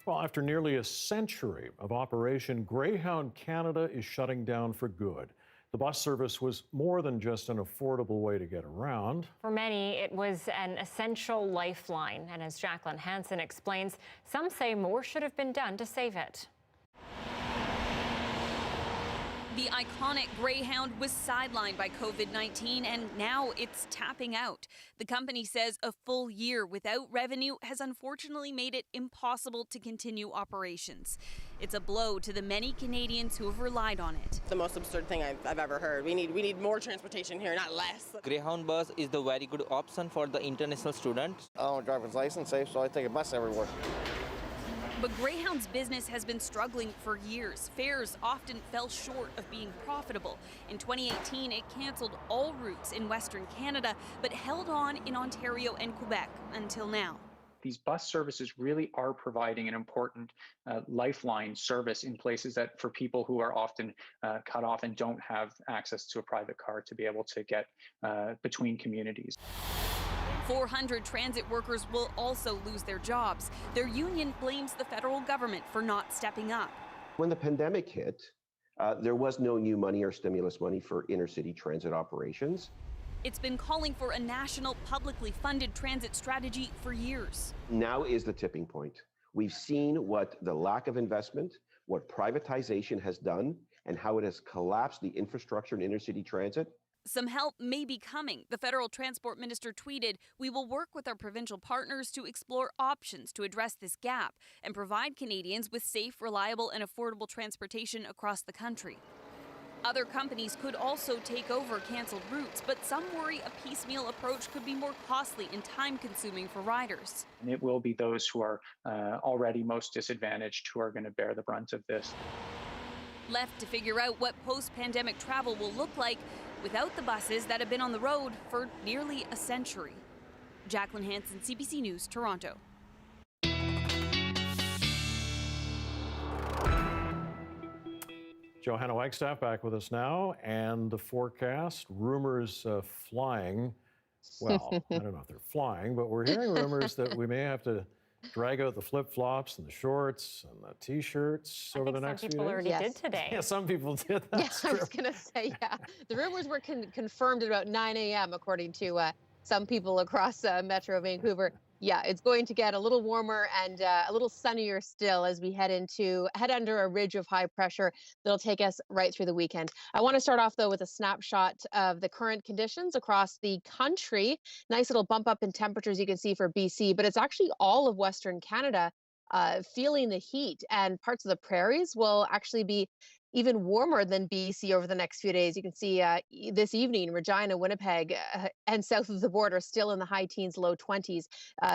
Well, after nearly a century of operation, Greyhound Canada is shutting down for good. The bus service was more than just an affordable way to get around. For many, it was an essential lifeline. And as Jacqueline Hansen explains, some say more should have been done to save it. The iconic Greyhound was sidelined by COVID-19 and now it's tapping out. The company says a full year without revenue has unfortunately made it impossible to continue operations. It's a blow to the many Canadians who have relied on it. The most absurd thing I've ever heard. We need more transportation here, not less. Greyhound bus is the very good option for the international students. I don't drive with license safe, so I take a bus everywhere. But Greyhound's business has been struggling for years. Fares often fell short of being profitable. In 2018, it canceled all routes in Western Canada, but held on in Ontario and Quebec until now. These bus services really are providing an important lifeline service in places that for people who are often cut off and don't have access to a private car to be able to get between communities. 400 transit workers will also lose their jobs. Their union blames the federal government for not stepping up. When the pandemic hit, there was no new money or stimulus money for intercity transit operations. It's been calling for a national, publicly funded transit strategy for years. Now is the tipping point. We've seen what the lack of investment, what privatization has done, and how it has collapsed the infrastructure in intercity transit. Some help may be coming. The federal transport minister tweeted, "We will work with our provincial partners to explore options to address this gap and provide Canadians with safe, reliable, and affordable transportation across the country." Other companies could also take over canceled routes, but some worry a piecemeal approach could be more costly and time-consuming for riders. And it will be those who are already most disadvantaged who are going to bear the brunt of this. Left to figure out what post-pandemic travel will look like without the buses that have been on the road for nearly a century. Jacqueline Hansen, CBC News, Toronto. Johanna Wagstaffe back with us now, and the forecast, rumors flying. Well, I don't know if they're flying, but we're hearing rumors that we may have to drag out the flip-flops and the shorts and the T-shirts over the next few days. Some people already did today. Yeah, some people did. That's I true. was going to say, yeah. The rumors were confirmed at about 9 a.m., according to some people across Metro Vancouver. Yeah, it's going to get a little warmer and a little sunnier still as we head under a ridge of high pressure that'll take us right through the weekend. I want to start off, though, with a snapshot of the current conditions across the country. Nice little bump up in temperatures you can see for BC, but it's actually all of Western Canada feeling the heat, and parts of the prairies will actually be even warmer than BC over the next few days. You can see this evening, Regina, Winnipeg, and south of the border still in the high teens, low 20s.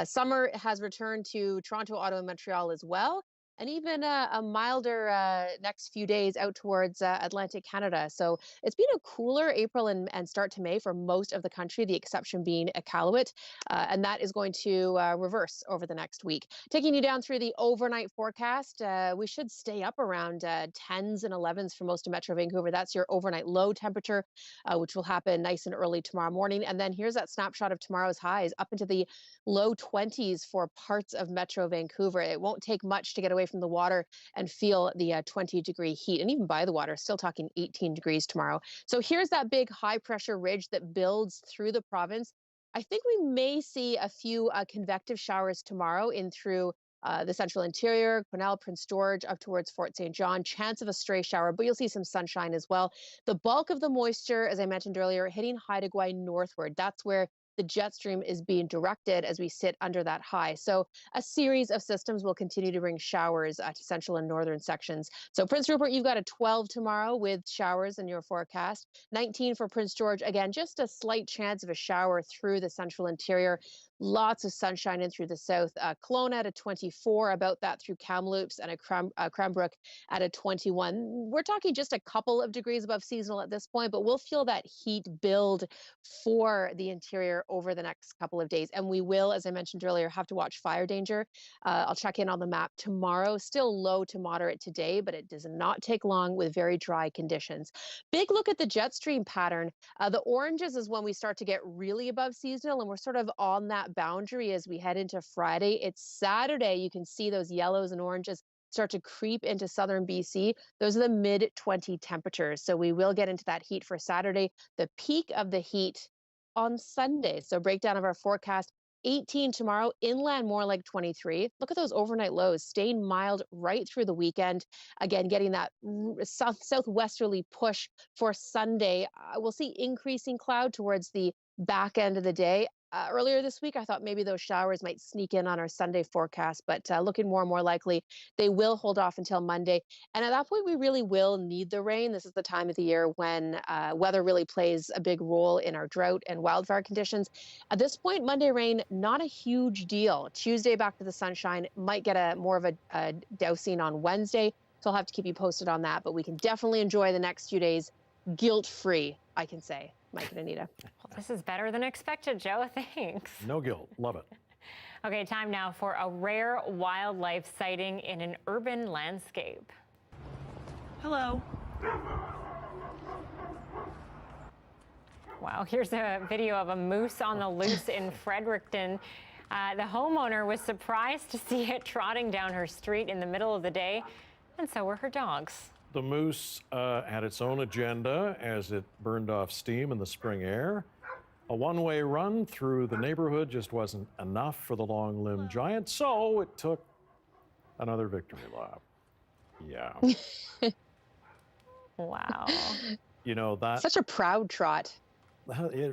Summer has returned to Toronto, Ottawa, and Montreal as well, and even a milder next few days out towards Atlantic Canada. So it's been a cooler April and start to May for most of the country, the exception being Iqaluit, and that is going to reverse over the next week. Taking you down through the overnight forecast, we should stay up around 10s and 11s for most of Metro Vancouver. That's your overnight low temperature, which will happen nice and early tomorrow morning. And then here's that snapshot of tomorrow's highs, up into the low 20s for parts of Metro Vancouver. It won't take much to get away from the water and feel the 20-degree heat. And even by the water, still talking 18 degrees tomorrow. So here's that big high pressure ridge that builds through the province. I think we may see a few convective showers tomorrow in through the central interior, Quesnel, Prince George, up towards Fort St. John. Chance of a stray shower, but you'll see some sunshine as well. The bulk of the moisture, as I mentioned earlier, hitting Haida Gwaii northward. That's where the jet stream is being directed as we sit under that high. So a series of systems will continue to bring showers to central and northern sections. So Prince Rupert, you've got a 12 tomorrow with showers in your forecast. 19 for Prince George. Again, just a slight chance of a shower through the central interior. Lots of sunshine in through the south. Kelowna at a 24, about that through Kamloops, and a Cranbrook at a 21. We're talking just a couple of degrees above seasonal at this point, but we'll feel that heat build for the interior over the next couple of days. And we will, as I mentioned earlier, have to watch fire danger. I'll check in on the map tomorrow. Still low to moderate today, but it does not take long with very dry conditions. Big look at the jet stream pattern. The oranges is when we start to get really above seasonal, and we're sort of on that that boundary as we head into Friday. It's Saturday. You can see those yellows and oranges start to creep into southern BC. Those are the mid-20 temperatures. So we will get into that heat for Saturday. The peak of the heat on Sunday. So breakdown of our forecast. 18 tomorrow, inland more like 23. Look at those overnight lows, staying mild right through the weekend. Again, getting that southwesterly push for Sunday. We'll see increasing cloud towards the back end of the day. Earlier this week, I thought maybe those showers might sneak in on our Sunday forecast, but looking more and more likely, they will hold off until Monday. And at that point, we really will need the rain. This is the time of the year when weather really plays a big role in our drought and wildfire conditions. At this point, Monday rain, not a huge deal. Tuesday, back to the sunshine, might get more of a dousing on Wednesday. So I'll have to keep you posted on that, but we can definitely enjoy the next few days guilt-free, I can say. Mike and Anita. Well, this is better than expected, Joe. Thanks. No guilt. Love it. Okay, time now for a rare wildlife sighting in an urban landscape. Hello. Wow, here's a video of a moose on the loose in Fredericton. The homeowner was surprised to see it trotting down her street in the middle of the day, and so were her dogs. The moose had its own agenda as it burned off steam in the spring air. A one-way run through the neighborhood just wasn't enough for the long-limbed giant, so it took another victory lap. Yeah. Wow. You know, that... Such a proud trot.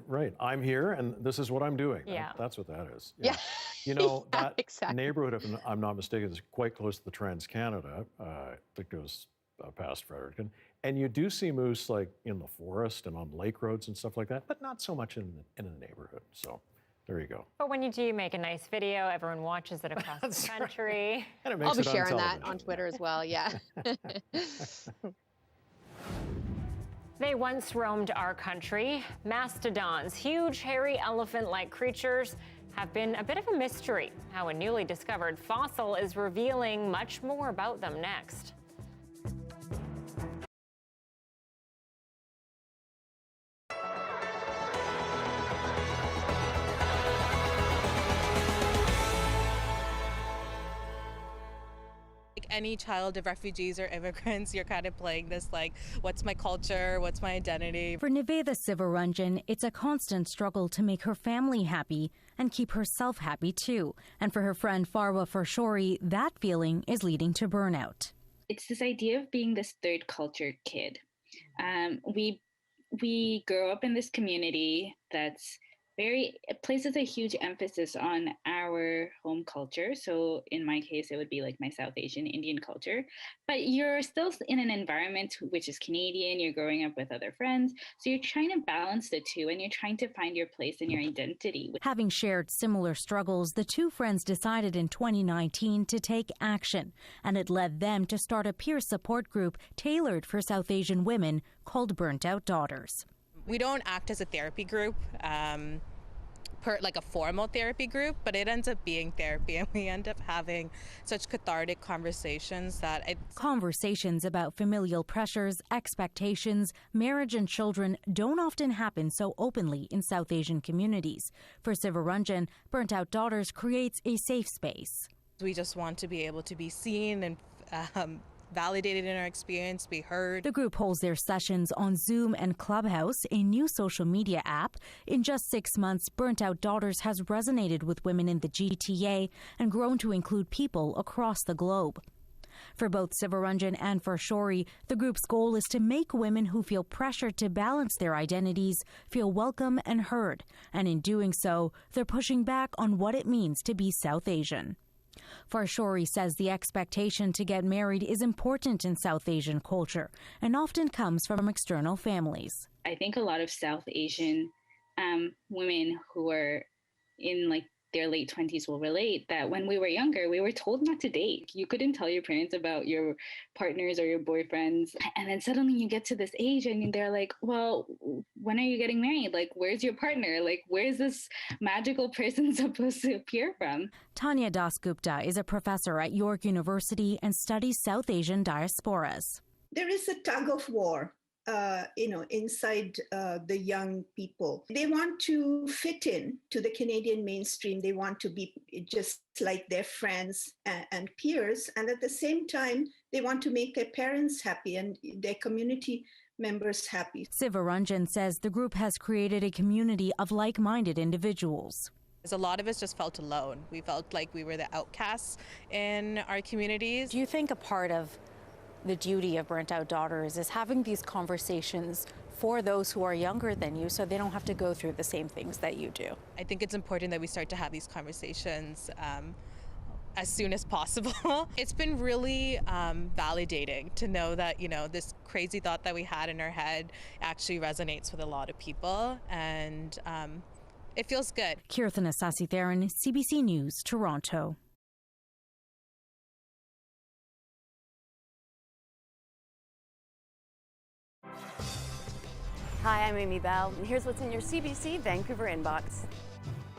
Right. I'm here, and this is what I'm doing. Yeah. That's what that is. Yeah. You know, Yeah, that exactly. neighborhood, if I'm not mistaken, is quite close to the Trans-Canada that goes past Fredericton. And you do see moose like in the forest and on lake roads and stuff like that, but not so much in a neighborhood. So there you go. But when you do, you make a nice video. Everyone watches it across the country. Right. And it makes I'll be it on sharing that television. on Twitter as well. Yeah. They once roamed our country. Mastodons, huge, hairy, elephant-like creatures, have been a bit of a mystery. How a newly discovered fossil is revealing much more about them next. Any child of refugees or immigrants, you're kind of playing this like, what's my culture, what's my identity? For Nivedha Sivaranjan, it's a constant struggle to make her family happy and keep herself happy too. And for her friend Farwa Farshori, that feeling is leading to burnout. It's this idea of being this third culture kid. We grow up in this community that's it places a huge emphasis on our home culture. So in my case, it would be like my South Asian Indian culture, but you're still in an environment which is Canadian, you're growing up with other friends. So you're trying to balance the two and you're trying to find your place and your identity. Having shared similar struggles, the two friends decided in 2019 to take action, and it led them to start a peer support group tailored for South Asian women called Burnt Out Daughters. We don't act as a therapy group, like a formal therapy group, but it ends up being therapy, and we end up having such cathartic conversations Conversations about familial pressures, expectations, marriage and children don't often happen so openly in South Asian communities. For Sivaranjan, Burnt Out Daughters creates a safe space. We just want to be able to be seen and validated in our experience, be heard. The group holds their sessions on Zoom and Clubhouse, a new social media app. In just 6 months, Burnt Out Daughters has resonated with women in the GTA and grown to include people across the globe. For both Sivaranjan and Farshori, the group's goal is to make women who feel pressured to balance their identities feel welcome and heard. And in doing so, they're pushing back on what it means to be South Asian. Farshori says the expectation to get married is important in South Asian culture and often comes from external families. I think a lot of South Asian women who are in like their late 20s will relate that when we were younger, we were told not to date. You couldn't tell your parents about your partners or your boyfriends. And then suddenly you get to this age and they're like, well, when are you getting married? Like, where's your partner? Like, where's this magical person supposed to appear from? Tanya Dasgupta is a professor at York University and studies South Asian diasporas. There is a tug of war inside the young people. They want to fit in to the Canadian mainstream. They want to be just like their friends and peers. And at the same time, they want to make their parents happy and their community members happy. Sivaranjan says the group has created a community of like-minded individuals. A lot of us just felt alone. We felt like we were the outcasts in our communities. Do you think a part of the duty of burnt out daughters is having these conversations for those who are younger than you so they don't have to go through the same things that you do? I think it's important that we start to have these conversations as soon as possible. It's been really validating to know that, this crazy thought that we had in our head actually resonates with a lot of people, and it feels good. Kirthana Sasitharan, CBC News, Toronto. Hi, I'm Amy Bell, and here's what's in your CBC Vancouver inbox.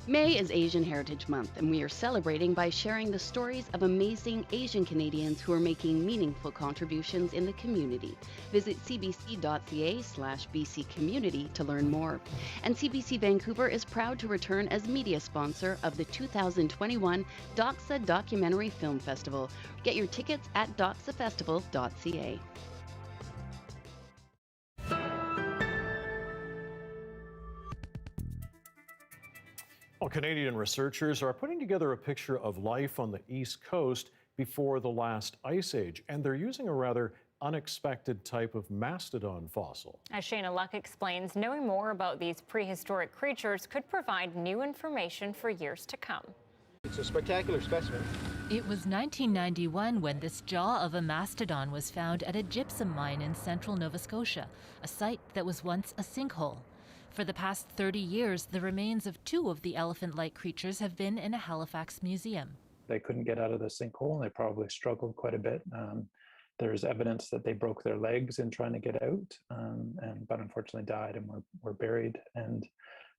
May is Asian Heritage Month, and we are celebrating by sharing the stories of amazing Asian Canadians who are making meaningful contributions in the community. Visit cbc.ca/BC Community to learn more. And CBC Vancouver is proud to return as media sponsor of the 2021 Doxa Documentary Film Festival. Get your tickets at doxafestival.ca. Well, Canadian researchers are putting together a picture of life on the East Coast before the last ice age, and they're using a rather unexpected type of mastodon fossil. As Shayna Luck explains, knowing more about these prehistoric creatures could provide new information for years to come. It's a spectacular specimen. It was 1991 when this jaw of a mastodon was found at a gypsum mine in central Nova Scotia, a site that was once a sinkhole. For the past 30 years, the remains of two of the elephant-like creatures have been in a Halifax museum. They couldn't get out of the sinkhole, and they probably struggled quite a bit. There's evidence that they broke their legs in trying to get out, but unfortunately died and were buried, and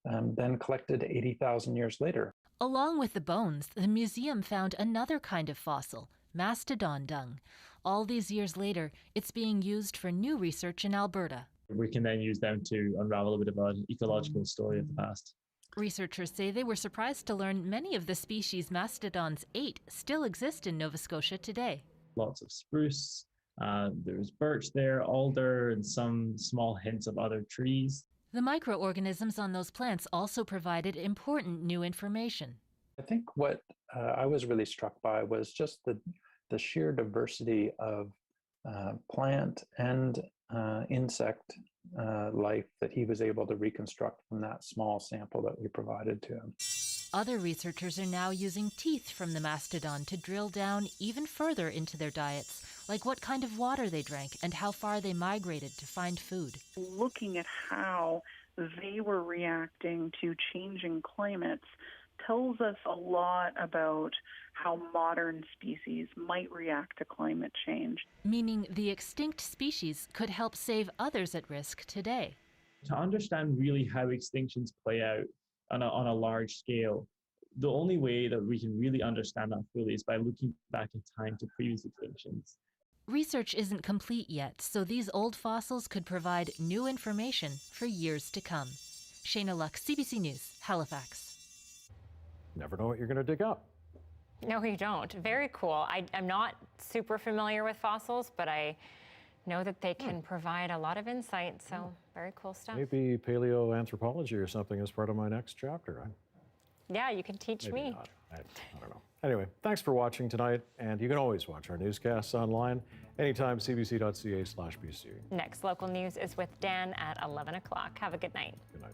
then collected 80,000 years later. Along with the bones, the museum found another kind of fossil, mastodon dung. All these years later, it's being used for new research in Alberta. We can then use them to unravel a bit of an ecological story of the past. Researchers say they were surprised to learn many of the species mastodons ate still exist in Nova Scotia today. Lots of spruce, there's birch there, alder, and some small hints of other trees. The microorganisms on those plants also provided important new information. I think what I was really struck by was just the sheer diversity of plant and insect life that he was able to reconstruct from that small sample that we provided to him. Other researchers are now using teeth from the mastodon to drill down even further into their diets, like what kind of water they drank and how far they migrated to find food. Looking at how they were reacting to changing climates tells us a lot about how modern species might react to climate change. Meaning the extinct species could help save others at risk today. To understand really how extinctions play out on a large scale, the only way that we can really understand that fully is by looking back in time to previous extinctions. Research isn't complete yet, so these old fossils could provide new information for years to come. Shayna Luck, CBC News, Halifax. Never know what you're going to dig up. No, you don't. Very cool. I'm not super familiar with fossils, but I know that they can provide a lot of insight, so very cool stuff. Maybe paleoanthropology or something as part of my next chapter. Yeah, you can teach me. Not. I don't know. Anyway, thanks for watching tonight, and you can always watch our newscasts online anytime, cbc.ca/BC. Next local news is with Dan at 11 o'clock. Have a good night. Good night.